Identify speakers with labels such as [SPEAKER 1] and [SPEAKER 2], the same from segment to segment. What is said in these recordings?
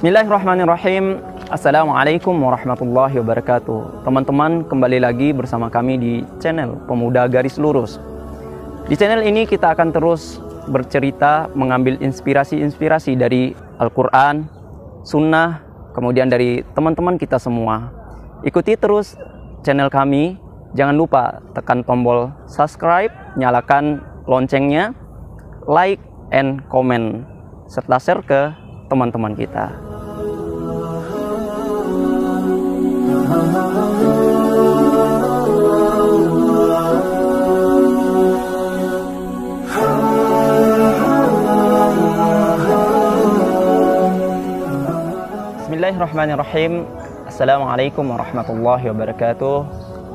[SPEAKER 1] Bismillahirrahmanirrahim. Assalamualaikum warahmatullahi wabarakatuh. Teman-teman, kembali lagi bersama kami di channel Pemuda Garis Lurus. Di channel ini kita akan terus bercerita, mengambil inspirasi-inspirasi dari Al-Quran, Sunnah, kemudian dari teman-teman kita semua. Ikuti terus channel kami. Jangan lupa tekan tombol subscribe, nyalakan loncengnya, like and comment, serta share ke teman-teman kita. Bismillahirrahmanirrahim. Assalamualaikum warahmatullahi wabarakatuh.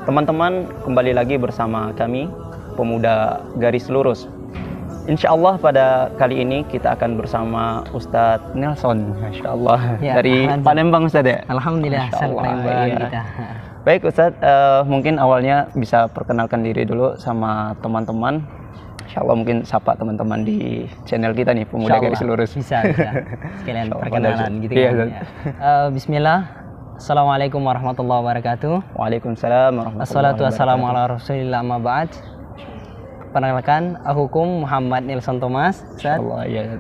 [SPEAKER 1] Teman-teman, kembali lagi bersama kami Pemuda Garis Lurus. Insya Allah pada kali ini kita akan bersama Ustadz Nelson, Masya Allah, ya, dari Palembang, Ustadz ya?
[SPEAKER 2] Alhamdulillah, Palembang
[SPEAKER 1] ya.
[SPEAKER 2] kita.
[SPEAKER 1] Baik Ustadz, mungkin awalnya bisa perkenalkan diri dulu sama teman-teman. Insya Allah mungkin sapa teman-teman di channel kita nih, Pemuda Garis Lurus.
[SPEAKER 2] Bisa. Sekalian perkenalan gitu kan. Ya. Bismillah. Assalamualaikum warahmatullahi wabarakatuh.
[SPEAKER 1] Waalaikumsalam warahmatullahi wabarakatuh.
[SPEAKER 2] Assalatu wassalamu ala rasulillah amma ba'd. Perkenalkan, hukum Muhammad Nelson Thomas.
[SPEAKER 1] Allah, ya.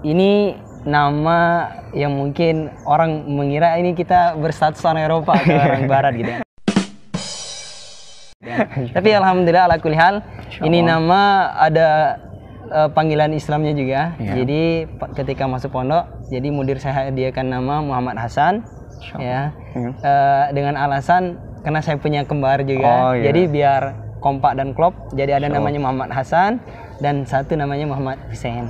[SPEAKER 2] Ini nama yang mungkin orang mengira ini kita berstatus orang Eropa atau orang Barat gitu ya. Tapi alhamdulillah ala kulli hal, ini nama ada panggilan Islamnya juga. Ya. Jadi ketika masuk pondok, jadi mudir saya hadiahkan nama Muhammad Hasan. Ya. Dengan alasan karena saya punya kembar juga. Jadi biar kompak dan klop, jadi ada namanya Muhammad Hasan dan satu namanya Muhammad Hussein.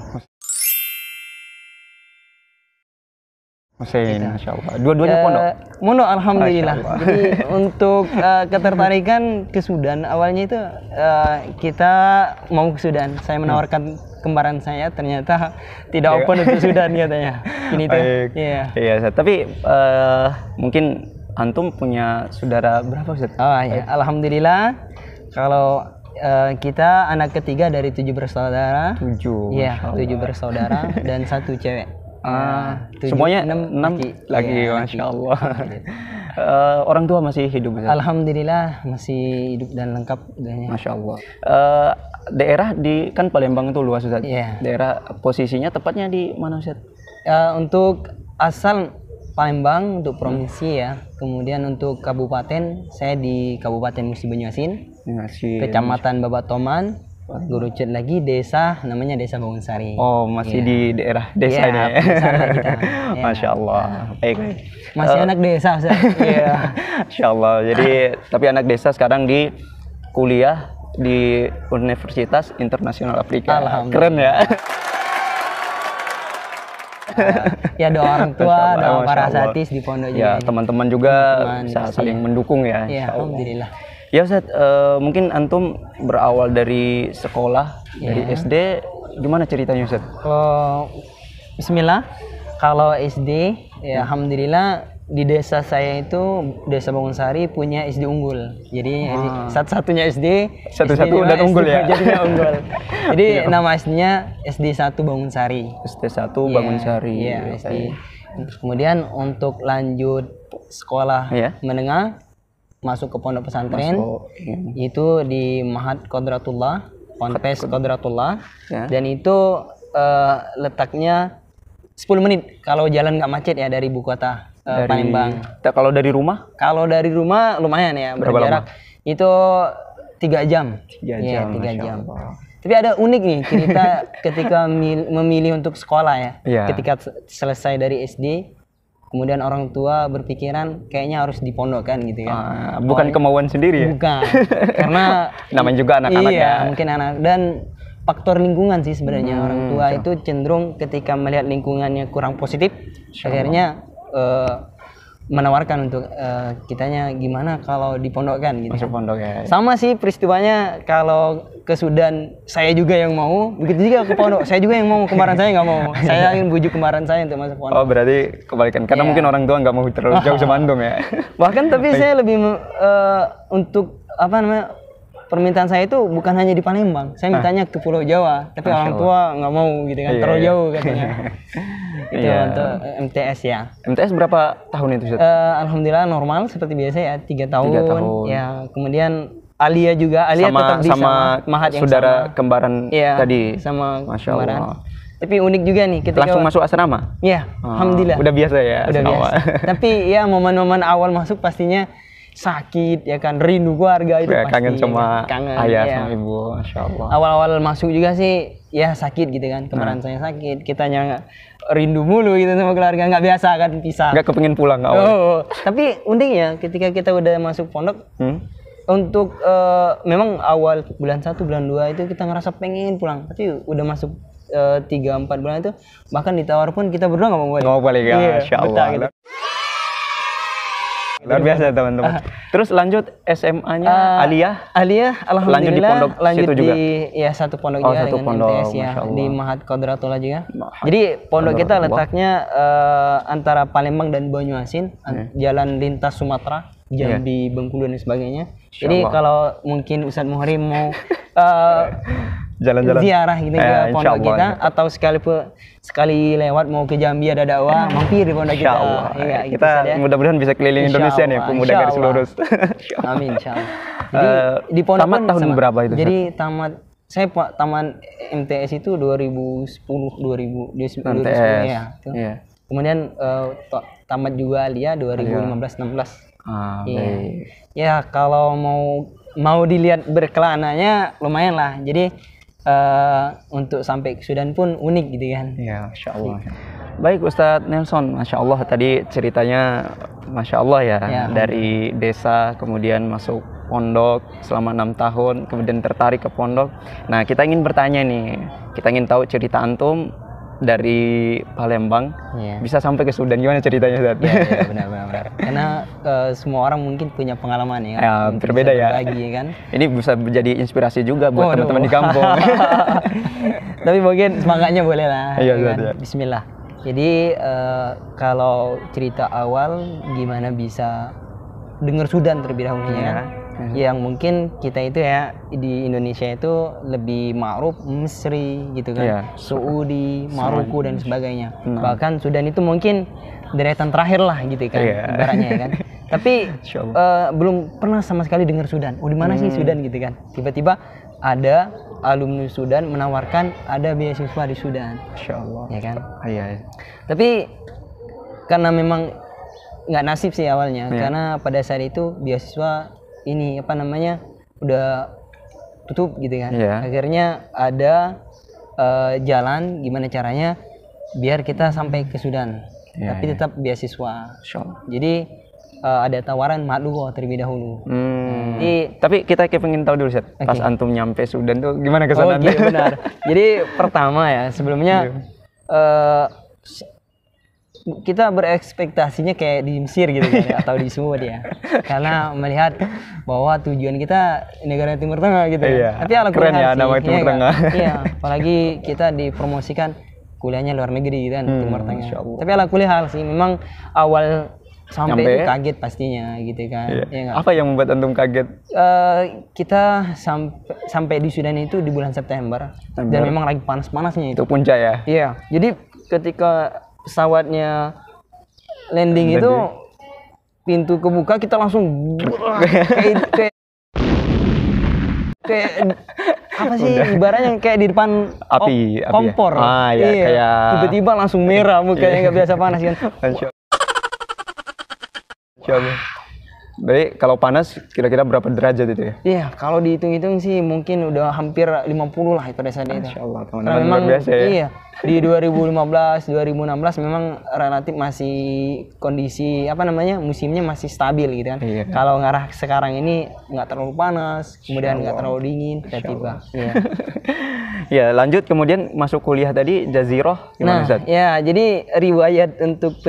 [SPEAKER 1] Hussein, Masya Allah. Dua-duanya pondok?
[SPEAKER 2] Pondok, alhamdulillah. Jadi untuk ketertarikan ke Sudan, awalnya itu kita mau ke Sudan. Saya menawarkan kembaran saya, ternyata tidak open untuk Sudan katanya. Ini tuh. Iya,
[SPEAKER 1] tapi mungkin antum punya saudara berapa, Ustaz?
[SPEAKER 2] Oh ya, alhamdulillah. Kalau kita anak ketiga dari 7 bersaudara.
[SPEAKER 1] 7.
[SPEAKER 2] Iya, 7 bersaudara dan 1 cewek.
[SPEAKER 1] Semuanya 6 lagi, Masya Allah. Orang tua masih hidup?
[SPEAKER 2] Alhamdulillah masih hidup dan lengkap.
[SPEAKER 1] Masya Allah. Daerah di kan Palembang itu luas, Ustaz. Daerah posisinya tepatnya di mana, Ustaz?
[SPEAKER 2] Untuk asal Palembang untuk provinsi ya. Kemudian untuk kabupaten, saya di Kabupaten Musi Banyuasin, Kecamatan Babatoman, Gurucet lagi, desa namanya Desa Bangunsari.
[SPEAKER 1] Oh, masih di daerah desa ya. Masya Allah. Baik.
[SPEAKER 2] Masih anak desa, Ustaz.
[SPEAKER 1] Masya Allah. Jadi tapi anak desa sekarang di kuliah di Universitas Internasional Afrika. Keren ya.
[SPEAKER 2] Ya, doa orang tua, doa para asatidz di pondok juga.
[SPEAKER 1] Ya, teman-teman juga bisa saling mendukung ya.
[SPEAKER 2] Ya, alhamdulillah.
[SPEAKER 1] Ya Ustaz, mungkin antum berawal dari sekolah, dari SD, gimana ceritanya Ustaz?
[SPEAKER 2] Bismillah. Kalau SD, ya alhamdulillah di desa saya itu, Desa Bangunsari punya SD unggul. Jadi satu-satunya SD
[SPEAKER 1] dan unggul ya.
[SPEAKER 2] Jadinya unggul. Jadi nama SD-nya SD 1 Bangunsari.
[SPEAKER 1] SD 1 Bangunsari.
[SPEAKER 2] Iya, SD. Kemudian untuk lanjut sekolah menengah, masuk ke pondok pesantren, itu di Mahat Qodratullah, Ponpes Qodratullah, dan itu letaknya 10 menit kalau jalan nggak macet ya dari ibu kota Palembang.
[SPEAKER 1] Kalau dari rumah?
[SPEAKER 2] Kalau dari rumah lumayan ya, berjarak itu 3 jam. 3 jam. Tapi ada unik nih cerita ketika memilih untuk sekolah ya. Ketika selesai dari SD, kemudian orang tua berpikiran kayaknya harus dipondokkan gitu kan.
[SPEAKER 1] Bukan kemauan sendiri ya?
[SPEAKER 2] Bukan. Karena
[SPEAKER 1] namanya juga anak-anak
[SPEAKER 2] mungkin anak. Dan faktor lingkungan sih sebenarnya. Orang tua itu cenderung ketika melihat lingkungannya kurang positif, akhirnya menawarkan untuk kitanya gimana kalau dipondokkan gitu.
[SPEAKER 1] Masuk pondok ya.
[SPEAKER 2] Sama sih peristiwanya kalau ke Sudan, saya juga yang mau, begitu juga ke pondok, saya juga yang mau, kembaran saya nggak mau. Saya ingin bujuk kembaran saya untuk masuk pondok.
[SPEAKER 1] Oh, berarti kebalikan, karena mungkin orang tua nggak mau terlalu jauh sama antum ya.
[SPEAKER 2] Bahkan tapi saya lebih untuk permintaan saya itu bukan hanya di Palembang, saya mintanya ke Pulau Jawa, tapi orang tua nggak mau gitu kan, terlalu jauh katanya. Itu untuk MTS ya.
[SPEAKER 1] MTS berapa tahun itu?
[SPEAKER 2] Alhamdulillah normal seperti biasa ya, 3 tahun. Ya, kemudian Alia juga, Alia tetap di sama Mahat yang
[SPEAKER 1] saudara kembaran tadi.
[SPEAKER 2] Sama Masya kembaran. Allah. Tapi unik juga nih ketika
[SPEAKER 1] langsung masuk asrama?
[SPEAKER 2] Iya, alhamdulillah.
[SPEAKER 1] Udah biasa ya?
[SPEAKER 2] Udah biasa. Tapi ya momen-momen awal masuk pastinya sakit ya kan, rindu keluarga itu pasti.
[SPEAKER 1] Kangen sama ayah
[SPEAKER 2] ya.
[SPEAKER 1] sama ibu, Masya Allah.
[SPEAKER 2] Awal-awal masuk juga sih ya sakit gitu kan, kemarin saya sakit, kitanya rindu mulu gitu sama keluarga, nggak biasa kan pisah.
[SPEAKER 1] Nggak kepengin pulang awal.
[SPEAKER 2] Tapi unik ya ketika kita udah masuk pondok, untuk memang awal bulan 1, bulan 2 itu kita ngerasa pengen pulang, tapi udah masuk 3-4 bulan itu bahkan ditawar pun kita berdua nggak mau balik.
[SPEAKER 1] Nggak mau balik ya, Masya Allah. Gitu. Luar biasa teman-teman. Terus lanjut SMA-nya Aliyah
[SPEAKER 2] alhamdulillah
[SPEAKER 1] lanjut di pondok situ juga.
[SPEAKER 2] Ya satu pondok juga
[SPEAKER 1] satu
[SPEAKER 2] dengan
[SPEAKER 1] pondok,
[SPEAKER 2] MTS ya di Mahat Qadratullah juga. Jadi pondok kita letaknya antara Palembang dan Banyuasin, jalan lintas Sumatera, Jambi, Bengkulu dan sebagainya. Jadi kalau mungkin Ustadz Muhrim mau
[SPEAKER 1] jalan-jalan
[SPEAKER 2] ziarah gitu ke pondok kita, atau sekali lewat mau ke Jambi ada dakwah, mampir di pondok kita.
[SPEAKER 1] Ya, kita mudah-mudahan bisa keliling Indonesia nih, pemuda garis lurus.
[SPEAKER 2] Amin, insyaallah. Jadi di pondok
[SPEAKER 1] tamat tahun berapa itu?
[SPEAKER 2] Jadi saya taman MTS itu 2010 ya. Kemudian tamat juga Alia 2015-16. Ya kalau mau dilihat berkelananya lumayan lah. Jadi untuk sampai ke Sudan pun unik gitu kan.
[SPEAKER 1] Ya, Masya Allah. Baik Ustadz Nelson, Masya Allah tadi ceritanya Masya Allah ya. Dari desa kemudian masuk pondok selama 6 tahun, kemudian tertarik ke pondok. Nah kita ingin bertanya nih, kita ingin tahu cerita antum dari Palembang bisa sampai ke Sudan, gimana ceritanya Ustadz?
[SPEAKER 2] Ya, benar. Karena semua orang mungkin punya pengalaman ya.
[SPEAKER 1] Berbeda ya.
[SPEAKER 2] Kan?
[SPEAKER 1] Ini bisa menjadi inspirasi juga buat teman-teman di kampung.
[SPEAKER 2] Tapi mungkin semangatnya boleh lah.
[SPEAKER 1] Kan?
[SPEAKER 2] Bismillah. Jadi kalau cerita awal gimana bisa dengar Sudan terlebih dahulu ya. Yang mungkin kita itu ya di Indonesia itu lebih ma'ruf Misri gitu kan, Saudi, Maroko dan sebagainya. Bahkan Sudan itu mungkin deretan terakhir lah gitu kan, ibaratnya ya kan. Tapi belum pernah sama sekali dengar Sudan. Oh di mana sih Sudan gitu kan? Tiba-tiba ada alumni Sudan menawarkan ada beasiswa di Sudan.
[SPEAKER 1] Masya Allah.
[SPEAKER 2] Ya kan?
[SPEAKER 1] Tapi
[SPEAKER 2] karena memang nggak nasib sih awalnya, karena pada saat itu beasiswa ini udah tutup gitu kan. Akhirnya ada jalan gimana caranya biar kita sampai ke Sudan, tapi tetap beasiswa. Jadi ada tawaran Madlugo terlebih dahulu.
[SPEAKER 1] Tapi kita pengen tahu dulu Ustadz, pas antum nyampe Sudan tuh gimana kesannya?
[SPEAKER 2] Benar. Jadi pertama ya sebelumnya kita berekspektasinya kayak di Mesir gitu kan, atau di Sumut ya, karena melihat bahwa tujuan kita negara Timur Tengah gitu. Tapi
[SPEAKER 1] keren ya nama Timur Tengah.
[SPEAKER 2] Apalagi kita dipromosikan kuliahnya luar negeri kan, Timur Tengah. Tapi ala kuliah hal sih, memang awal sampai itu kaget pastinya gitu kan.
[SPEAKER 1] Apa yang membuat antum kaget?
[SPEAKER 2] Kita sampai di Sudan itu di bulan September. Dan memang lagi panas-panasnya itu.
[SPEAKER 1] Itu puncak ya?
[SPEAKER 2] Iya. Jadi ketika pesawatnya landing itu pintu kebuka, kita langsung kayak apa sih ibaratnya kayak di depan
[SPEAKER 1] api
[SPEAKER 2] kompor.
[SPEAKER 1] Kayak
[SPEAKER 2] tiba-tiba langsung merah mukanya, nggak biasa panas kan.
[SPEAKER 1] Jadi kalau panas kira-kira berapa derajat itu ya?
[SPEAKER 2] Iya, kalau dihitung-hitung sih mungkin udah hampir 50 lah pada saat itu.
[SPEAKER 1] Masya Allah, teman-teman luar biasa ya.
[SPEAKER 2] Iya, di 2015, 2016 memang relatif masih kondisi musimnya masih stabil gitu kan. Kalau ngarah sekarang ini nggak terlalu panas, kemudian nggak terlalu dingin, tiba-tiba.
[SPEAKER 1] Ya, lanjut kemudian masuk kuliah tadi Jazirah gimana Ustaz?
[SPEAKER 2] Ya, jadi riwayat untuk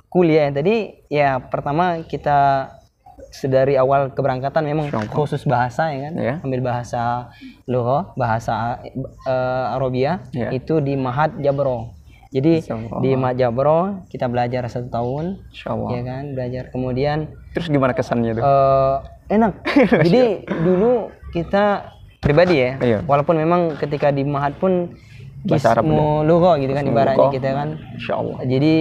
[SPEAKER 2] kuliah tadi ya pertama kita dari awal keberangkatan memang khusus bahasa ya kan, ambil bahasa Lughah, bahasa Arabia itu di Mahat Jabro. Jadi di Mahat Jabro kita belajar 1 tahun, ya kan, belajar. Kemudian
[SPEAKER 1] terus gimana kesannya tuh?
[SPEAKER 2] Enak. Jadi dulu kita pribadi ya.
[SPEAKER 1] Iya.
[SPEAKER 2] Walaupun memang ketika di Mahat pun
[SPEAKER 1] Bahasa Arab
[SPEAKER 2] kismu lugha gitu kan
[SPEAKER 1] Kismu
[SPEAKER 2] ibaratnya
[SPEAKER 1] lugha.
[SPEAKER 2] kita kan.
[SPEAKER 1] Insyaallah.
[SPEAKER 2] Jadi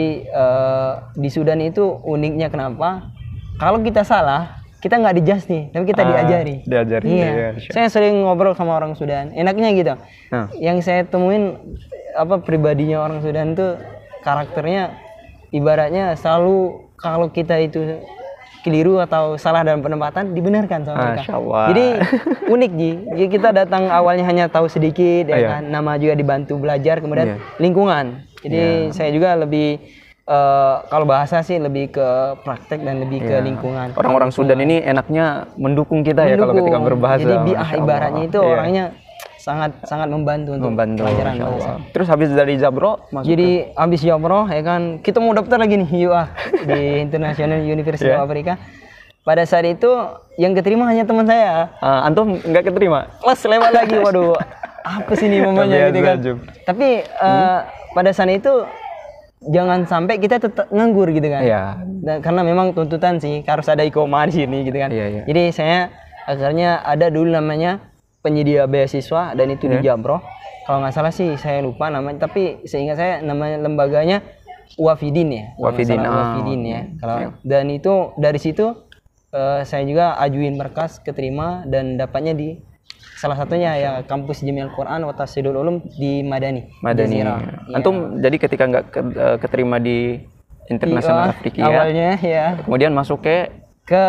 [SPEAKER 2] di Sudan itu uniknya kenapa? Kalau kita salah, kita nggak dijudge nih, tapi kita diajari.
[SPEAKER 1] Diajari.
[SPEAKER 2] Iya.
[SPEAKER 1] Ya.
[SPEAKER 2] Saya sering ngobrol sama orang Sudan. Enaknya gitu.
[SPEAKER 1] Nah.
[SPEAKER 2] Yang saya temuin pribadinya orang Sudan itu karakternya ibaratnya selalu kalau kita itu keliru atau salah dalam penempatan dibenarkan sama mereka.
[SPEAKER 1] Masya Allah.
[SPEAKER 2] Jadi unik Ji. Jadi kita datang awalnya hanya tahu sedikit ya
[SPEAKER 1] Iya.
[SPEAKER 2] kan. Nama juga dibantu belajar kemudian
[SPEAKER 1] Iya.
[SPEAKER 2] lingkungan. Jadi saya juga lebih kalau bahasa sih lebih ke praktek dan lebih ke lingkungan.
[SPEAKER 1] Orang-orang Sudan ini enaknya mendukung kita ya kalau ketika berbahasa.
[SPEAKER 2] Jadi
[SPEAKER 1] Masya Allah.
[SPEAKER 2] ibaratnya itu
[SPEAKER 1] Iya.
[SPEAKER 2] orangnya sangat membantu untuk pelajaran
[SPEAKER 1] Masya
[SPEAKER 2] bahasa.
[SPEAKER 1] Allah. Terus habis dari Jabro masuk
[SPEAKER 2] Jadi habis Jabro ya kan kita mau daftar lagi nih UA di International University of Africa. Pada saat itu yang keterima hanya teman saya.
[SPEAKER 1] antum nggak keterima?
[SPEAKER 2] Kelas lewat lagi, waduh apa sih ini momennya gitu kan. Tapi pada saat itu jangan sampai kita tetap nganggur gitu kan.
[SPEAKER 1] Iya.
[SPEAKER 2] Karena memang tuntutan sih harus ada iqomah di sini gitu kan.
[SPEAKER 1] Iya.
[SPEAKER 2] Jadi saya akhirnya ada dulu namanya penyedia beasiswa dan itu di Jabro. Kalau nggak salah sih saya lupa namanya, tapi seingat saya namanya lembaganya Wafidin ya.
[SPEAKER 1] Wafidin.
[SPEAKER 2] Wafidin ya. Dan itu dari situ saya juga ajuin berkas keterima dan dapatnya di salah satunya ya kampus Jami'ul Quran wa Tahsidul Ulum di Madani. Jazirah.
[SPEAKER 1] Antum jadi ketika nggak keterima di International Afrika
[SPEAKER 2] awalnya ya.
[SPEAKER 1] Kemudian masuk
[SPEAKER 2] ke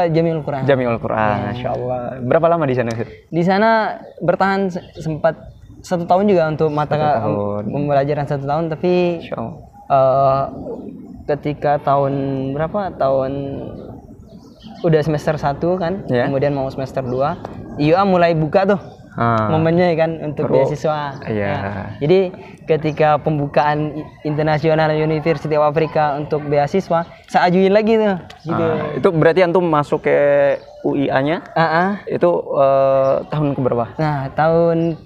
[SPEAKER 2] Jami'ul Quran.
[SPEAKER 1] Jami'ul Quran. Masya Allah. Berapa lama di sana?
[SPEAKER 2] Di sana bertahan sempat 1 tahun juga untuk mata pembelajaran 1 tahun, tapi ketika tahun berapa? Tahun udah semester 1 kan, kemudian mau semester 2, IUA mulai buka tuh. Momennya kan untuk beasiswa. Jadi ketika pembukaan International University of Africa untuk beasiswa, saya ajuin lagi tuh. Gitu.
[SPEAKER 1] Itu berarti antum masuk ke UIA-nya? Itu tahun keberapa?
[SPEAKER 2] Nah, tahun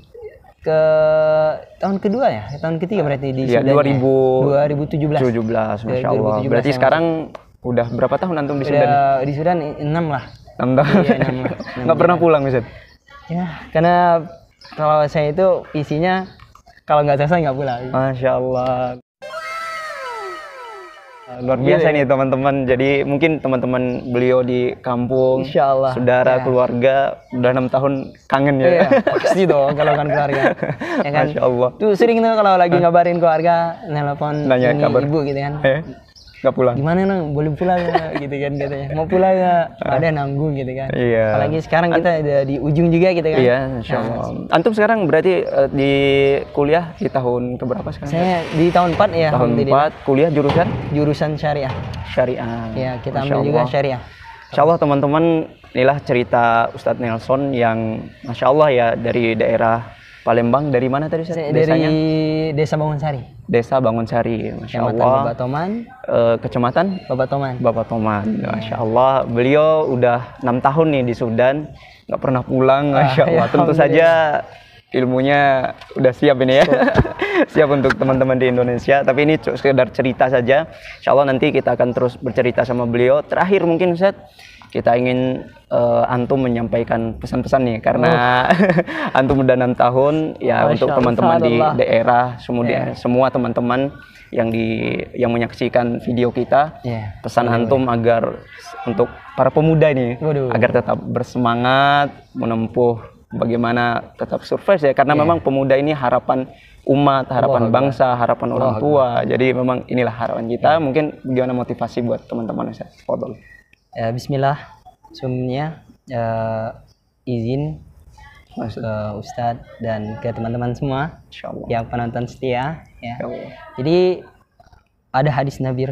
[SPEAKER 2] kedua ya, tahun ketiga berarti di Sudan. 2017.
[SPEAKER 1] 2017, Masya Allah. Berarti sekarang udah berapa tahun antum di Sudan?
[SPEAKER 2] Di Sudan 6 lah.
[SPEAKER 1] 6 tahun.
[SPEAKER 2] Iya, 6 lah.
[SPEAKER 1] Nggak pernah pulang, Ustaz?
[SPEAKER 2] Ya, karena kalau saya itu isinya kalau nggak selesai nggak pulang.
[SPEAKER 1] Masya Allah. Luar biasa nih teman-teman. Jadi mungkin teman-teman beliau di kampung,
[SPEAKER 2] Insyaallah,
[SPEAKER 1] saudara, keluarga, udah 6 tahun kangen ya.
[SPEAKER 2] Iya, pasti dong kalau kan keluarga. Ya kan?
[SPEAKER 1] Masya Allah.
[SPEAKER 2] Tuh sering tuh kalau lagi ngabarin keluarga, nelpon
[SPEAKER 1] nanya kabar
[SPEAKER 2] ibu gitu kan.
[SPEAKER 1] Nggak pulang.
[SPEAKER 2] Gimana nang, boleh pulang nggak? Gitu kan katanya. Mau pulang nggak? Ada nanggung gitu kan.
[SPEAKER 1] Iya.
[SPEAKER 2] Apalagi sekarang kita ada di ujung juga gitu kan.
[SPEAKER 1] Iya, Insya Allah. Antum sekarang berarti di kuliah di tahun keberapa sekarang?
[SPEAKER 2] Saya di tahun 4 ya.
[SPEAKER 1] Tahun 4, kuliah jurusan
[SPEAKER 2] syariah.
[SPEAKER 1] Syariah.
[SPEAKER 2] Ya, kita ambil juga syariah.
[SPEAKER 1] Insya Allah teman-teman, inilah cerita Ustadz Nelson yang Masya Allah ya dari daerah Palembang. Dari mana tadi Ustadz?
[SPEAKER 2] Dari Desa Bangunsari.
[SPEAKER 1] Desa Bangunsari, Masya Allah.
[SPEAKER 2] Babatoman.
[SPEAKER 1] Kecamatan?
[SPEAKER 2] Babatoman.
[SPEAKER 1] Masya Allah. Beliau udah 6 tahun nih di Sudan, nggak pernah pulang, Masya Allah. Tentu saja ilmunya udah siap ini ya. Siap untuk teman-teman di Indonesia. Tapi ini sekedar cerita saja. Insya Allah nanti kita akan terus bercerita sama beliau. Terakhir mungkin Ustadz, kita ingin antum menyampaikan pesan-pesan nih karena antum udah 6 tahun ya. Masya untuk teman-teman di daerah, semua teman-teman yang menyaksikan video kita, pesan antum agar untuk para pemuda ini agar tetap bersemangat menempuh bagaimana tetap survive ya, karena memang pemuda ini harapan umat, harapan bangsa, harapan orang tua. Jadi memang inilah harapan kita. Mungkin gimana motivasi buat teman-teman Ustaz? Fadhol.
[SPEAKER 2] Bismillah. Sebelumnya izin ke Ustadz dan ke teman-teman semua yang penonton setia ya. Jadi ada hadis Nabi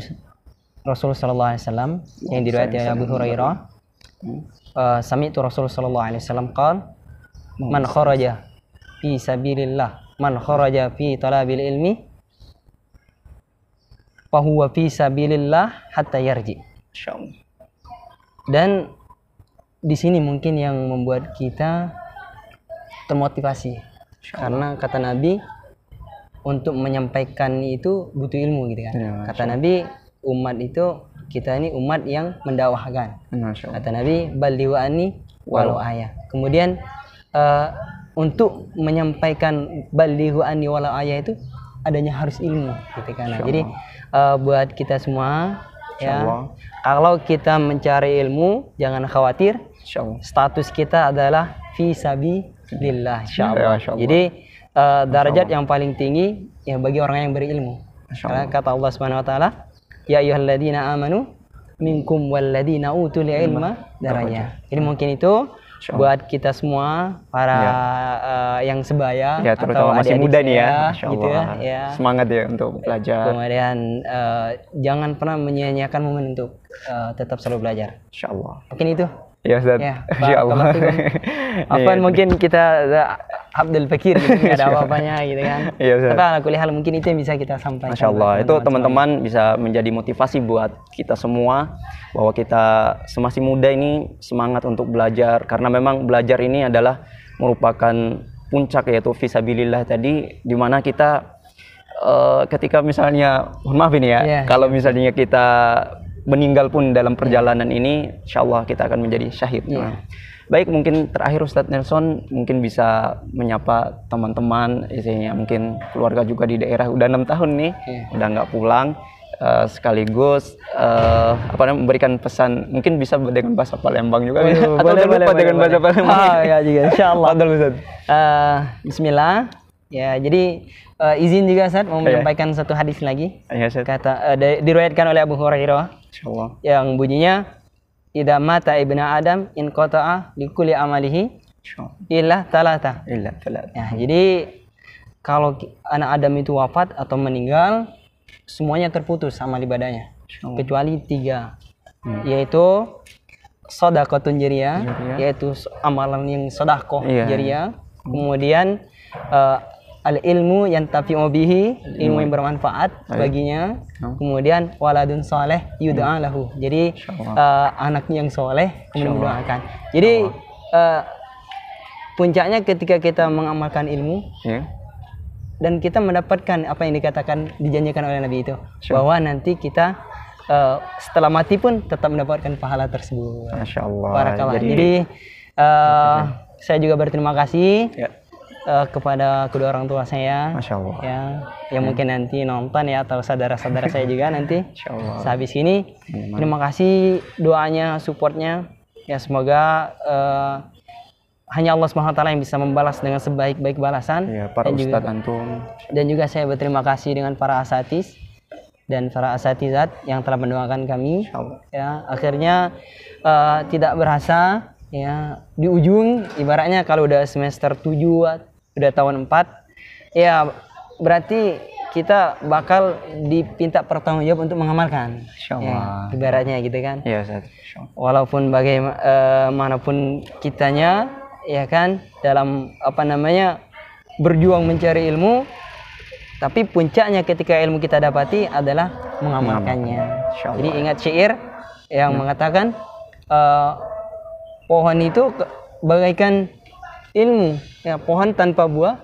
[SPEAKER 2] Rasul sallallahu alaihi wasallam yang diriwayatkan oleh Abu Hurairah. Sami'tu Rasul sallallahu alaihi wasallam qala man kharaja fi sabilillah man kharaja fi talabil ilmi fa huwa fi sabilillah hatta yarji. Dan di sini mungkin yang membuat kita termotivasi karena kata Nabi untuk menyampaikan itu butuh ilmu gitu kan. Kata Nabi umat itu kita ini umat yang mendakwahkan. Kata Nabi ballighu anni walau ayah. Kemudian untuk menyampaikan balighu anni walau ayah itu adanya harus ilmu gitu kan. Nah, jadi buat kita semua ya, kalau kita mencari ilmu jangan khawatir. Status kita adalah fi sabilillah insyaallah. Jadi derajat yang paling tinggi ya bagi orang yang berilmu. Karena kata Allah Subhanahu wa taala, ya ayyuhalladzina amanu minkum walladzina utul ilma darajat. Jadi mungkin itu buat kita semua para yang sebaya
[SPEAKER 1] ya, terutama
[SPEAKER 2] atau
[SPEAKER 1] masih muda nih ya,
[SPEAKER 2] gitu ya.
[SPEAKER 1] Semangat ya untuk belajar.
[SPEAKER 2] Kemudian jangan pernah menyia-nyiakan momen untuk tetap selalu belajar.
[SPEAKER 1] Insyaallah.
[SPEAKER 2] Mungkin itu.
[SPEAKER 1] Ya Ustaz.
[SPEAKER 2] Ya,
[SPEAKER 1] insyaallah.
[SPEAKER 2] Apa mungkin kita Abdul Fakir gitu, nggak ada apa-apanya gitu kan.
[SPEAKER 1] Iya, Ustaz.
[SPEAKER 2] Tapi ala kulli hal mungkin itu yang bisa kita sampaikan.
[SPEAKER 1] Masya Allah, itu teman-teman bisa menjadi motivasi buat kita semua bahwa kita semasih muda ini semangat untuk belajar, karena memang belajar ini adalah merupakan puncak, yaitu fisabilillah tadi, dimana kita ketika misalnya, mohon maaf ini ya, kalau misalnya kita meninggal pun dalam perjalanan ini, insya Allah kita akan menjadi syahid. Baik, mungkin terakhir Ustadz Nelson mungkin bisa menyapa teman-teman, isinya mungkin keluarga juga di daerah, udah 6 tahun nih, udah nggak pulang, sekaligus memberikan pesan, mungkin bisa dengan bahasa Palembang juga, atau lupa dengan bahasa Palembang.
[SPEAKER 2] Ya juga, insya Allah. Bismillah. Ya, jadi izin juga Ustaz mau menyampaikan satu hadis lagi. Kata diriwayatkan oleh Abu Hurairah yang bunyinya, idza mata ibnu adam in qata'a li kulli amalihi illa talata. Ya, jadi kalau anak Adam itu wafat atau meninggal, semuanya terputus amal ibadahnya kecuali 3, yaitu shadaqatun jariyah, yaitu amalan yang sedekah jariyah, kemudian al-ilmu yang tafi'u bihi, ilmu yang bermanfaat baginya, kemudian waladun soleh yud'a lahu, jadi anaknya yang soleh kemudian mendoakan. Jadi puncaknya ketika kita mengamalkan ilmu dan kita mendapatkan apa yang dijanjikan oleh Nabi itu, bahwa nanti kita setelah mati pun tetap mendapatkan pahala tersebut.
[SPEAKER 1] Masya Allah.
[SPEAKER 2] Jadi saya juga berterima kasih kepada kedua orang tua saya,
[SPEAKER 1] Masya Allah,
[SPEAKER 2] yang mungkin nanti nonton ya, atau saudara-saudara saya juga nanti sehabis ini. Terima kasih doanya, supportnya ya, semoga hanya Allah SWT yang bisa membalas dengan sebaik-baik balasan.
[SPEAKER 1] Para ustadz antum.
[SPEAKER 2] Dan juga saya berterima kasih dengan para asatiz dan para asatizat yang telah mendoakan kami. Ya, akhirnya tidak berasa ya, di ujung ibaratnya kalau udah semester 7, udah tahun 4, ya berarti kita bakal dipinta pertanggungjawab untuk mengamalkan. Ya, ibaratnya gitu kan. Walaupun bagaimanapun kitanya, ya kan, dalam berjuang mencari ilmu, tapi puncaknya ketika ilmu kita dapati adalah mengamalkannya. Jadi ingat syair yang mengatakan pohon itu bagaikan ilmu, ya, pohon tanpa buah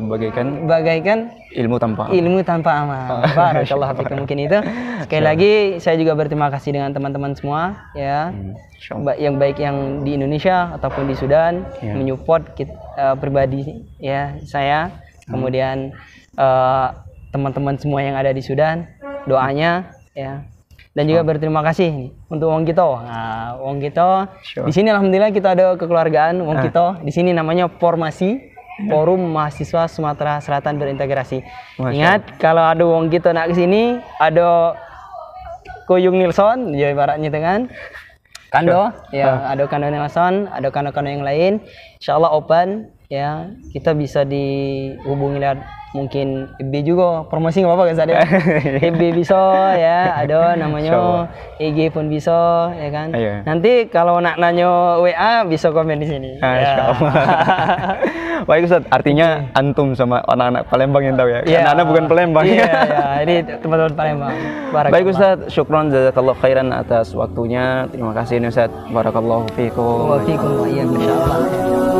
[SPEAKER 2] bagaikan
[SPEAKER 1] ilmu tanpa
[SPEAKER 2] amal. Barakallahu fikum. Mungkin itu. Sekali lagi saya juga berterima kasih dengan teman-teman semua ya, yang baik yang di Indonesia ataupun di Sudan, menyupport pribadi ya saya, kemudian teman-teman semua yang ada di Sudan, doanya ya. Dan juga berterima kasih untuk Wong Kito. Nah, Wong Kito di sini alhamdulillah kita ada kekeluargaan Wong Kito. Di sini namanya Formasi, Forum Mahasiswa Sumatera Selatan Berintegrasi. Ingat, kalau ada Wong Kito nak ke sini, ada Kuyung Nilson, ya ibaratnya dengan Kando, ya, ada Kando Nilson, ada kando-kando yang lain. Insyaallah open, ya, kita bisa dihubungi lewat mungkin FB juga, promosi nggak apa-apa kan saya. FB bisa ya, ada namanya, IG pun bisa ya kan. Nanti kalau nak nanya WA bisa komen di sini.
[SPEAKER 1] Baik Ustaz, artinya antum sama anak-anak Palembang yang tahu ya. Anak-anak bukan Palembang.
[SPEAKER 2] Ini teman-teman Palembang.
[SPEAKER 1] Baik Ustaz, syukron jazakallahu khairan atas waktunya. Terima kasih Ustaz. Barakallahu fiikum.
[SPEAKER 2] Wa fiikum wa iyyakum insyaallah.